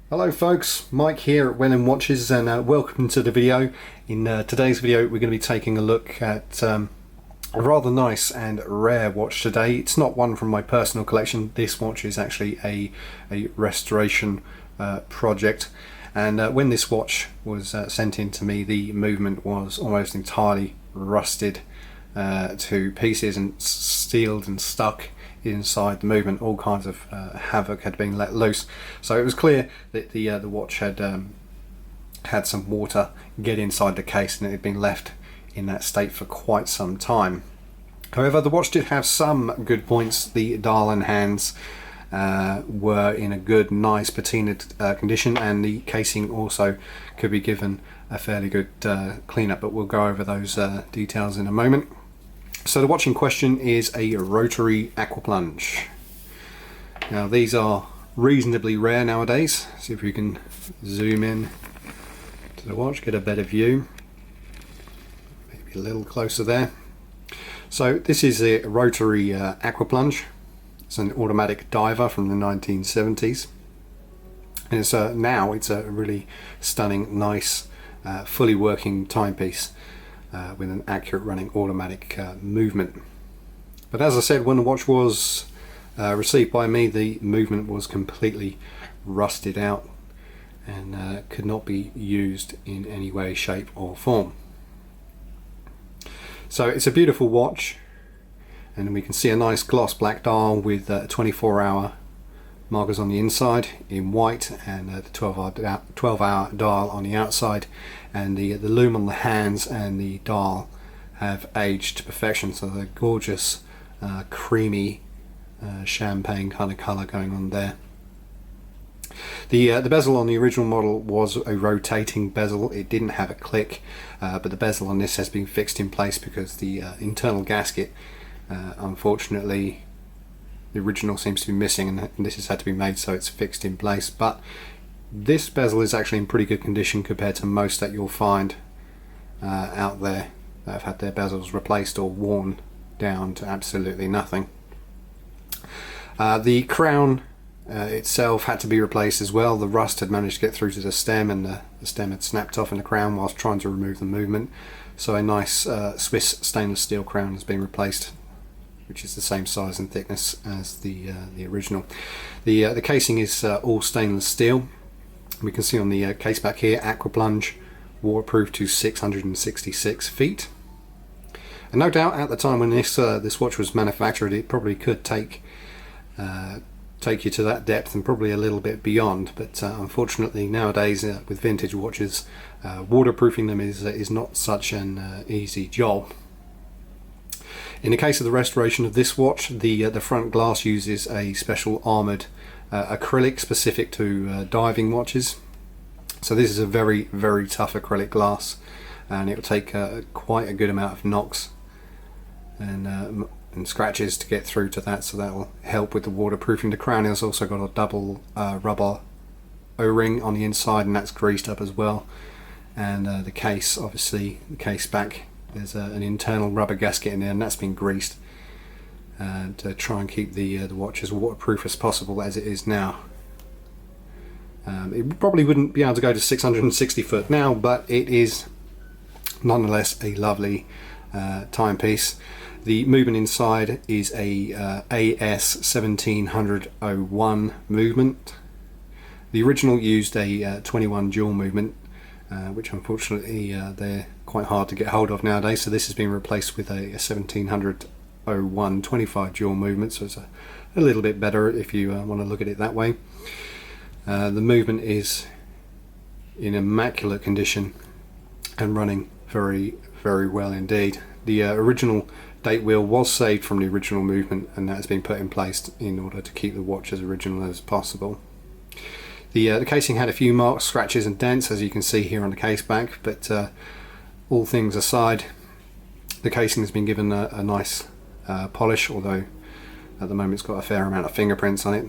Hello folks, Mike here at When Watches, and welcome to the video. In today's video we're going to be taking a look at a rather nice and rare watch today. It's not one from my personal collection. This watch is actually a restoration project, and when this watch was sent in to me, the movement was almost entirely rusted to pieces and sealed and stuck inside the movement. All kinds of havoc had been let loose, so it was clear that the watch had had some water get inside the case, and it had been left in that state for quite some time. However, the watch did have some good points. The dial and hands were in a good, nice patinaed condition, and the casing also could be given a fairly good cleanup, but we'll go over those details in a moment. So the watch in question is a Rotary Aquaplunge. Now these are reasonably rare nowadays. See if we can zoom in to the watch, get a better view. Maybe a little closer there. So this is a Rotary Aquaplunge. It's an automatic diver from the 1970s. And it's now it's a really stunning, nice, fully working timepiece. With an accurate running automatic movement. But as I said, when the watch was received by me, the movement was completely rusted out and could not be used in any way, shape or form. So it's a beautiful watch, and we can see a nice gloss black dial with 24-hour markers on the inside in white, and the 12-hour dial on the outside, and the lume on the hands and the dial have aged to perfection, so they're gorgeous creamy champagne kind of colour going on there. The bezel on the original model was a rotating bezel. It didn't have a click, but the bezel on this has been fixed in place because the internal gasket, unfortunately, the original seems to be missing, and this has had to be made so it's fixed in place. But this bezel is actually in pretty good condition compared to most that you'll find out there that have had their bezels replaced or worn down to absolutely nothing. The crown itself had to be replaced as well. The rust had managed to get through to the stem, and the stem had snapped off in the crown whilst trying to remove the movement. So a nice Swiss stainless steel crown has been replaced, which is the same size and thickness as the original. The casing is all stainless steel. We can see on the case back here, Aquaplunge, waterproof to 666 feet. And no doubt at the time when this watch was manufactured, it probably could take you to that depth and probably a little bit beyond. But unfortunately nowadays with vintage watches, waterproofing them is not such an easy job. In the case of the restoration of this watch, the front glass uses a special armoured acrylic specific to diving watches. So this is a very, very tough acrylic glass, and it will take quite a good amount of knocks and scratches to get through to that, so that will help with the waterproofing. The crown has also got a double rubber O-ring on the inside, and that's greased up as well. And the case, obviously, the case back, there's an internal rubber gasket in there, and that's been greased to try and keep the watch as waterproof as possible as it is now. It probably wouldn't be able to go to 660 foot now, but it is nonetheless a lovely timepiece. The movement inside is a AS 1700-01 movement. The original used a 21 dual movement, which unfortunately they're quite hard to get hold of nowadays, so this has been replaced with a 1700-01 25 dual movement, so it's a little bit better if you want to look at it that way. The movement is in immaculate condition and running very, very well indeed. The original date wheel was saved from the original movement, and that has been put in place in order to keep the watch as original as possible. The casing had a few marks, scratches and dents, as you can see here on the case back, but all things aside, the casing has been given a nice polish, although at the moment it's got a fair amount of fingerprints on it.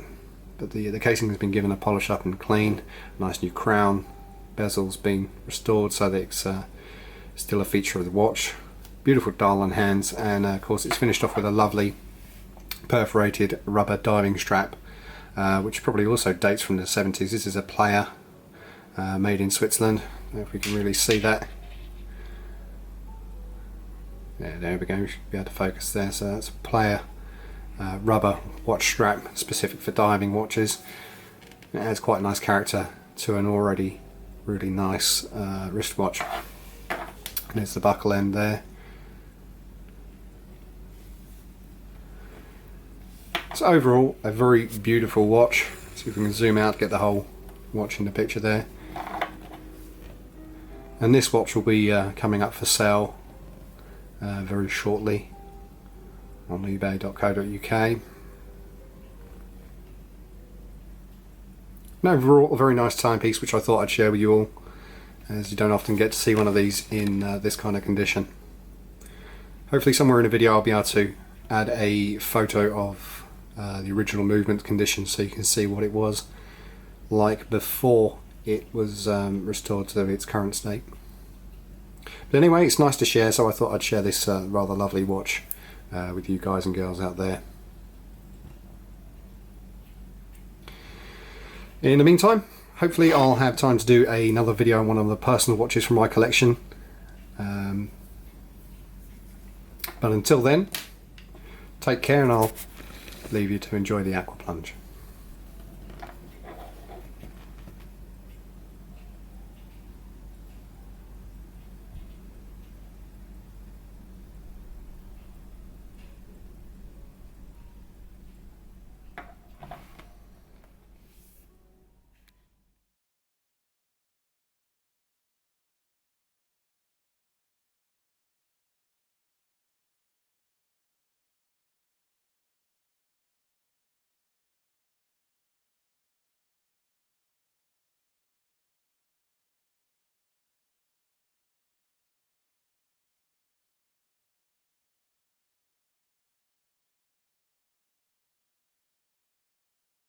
But the casing has been given a polish up and clean, nice new crown, bezel's been restored so that it's still a feature of the watch. Beautiful dial and hands, and of course it's finished off with a lovely perforated rubber diving strap which probably also dates from the 70s. This is a player made in Switzerland. I don't know if we can really see that. Yeah, there we go, we should be able to focus there. So that's a player rubber watch strap specific for diving watches. It adds quite a nice character to an already really nice wristwatch. And there's the buckle end there. So overall, a very beautiful watch. See if we can zoom out to get the whole watch in the picture there. And this watch will be coming up for sale very shortly on ebay.co.uk. And overall, a very nice timepiece, which I thought I'd share with you all, as you don't often get to see one of these in this kind of condition. Hopefully somewhere in the video I'll be able to add a photo of the original movement condition so you can see what it was like before it was restored to its current state. But anyway, it's nice to share, so I thought I'd share this rather lovely watch with you guys and girls out there. In the meantime, hopefully I'll have time to do another video on one of the personal watches from my collection. But until then, take care, and I'll leave you to enjoy the aqua plunge.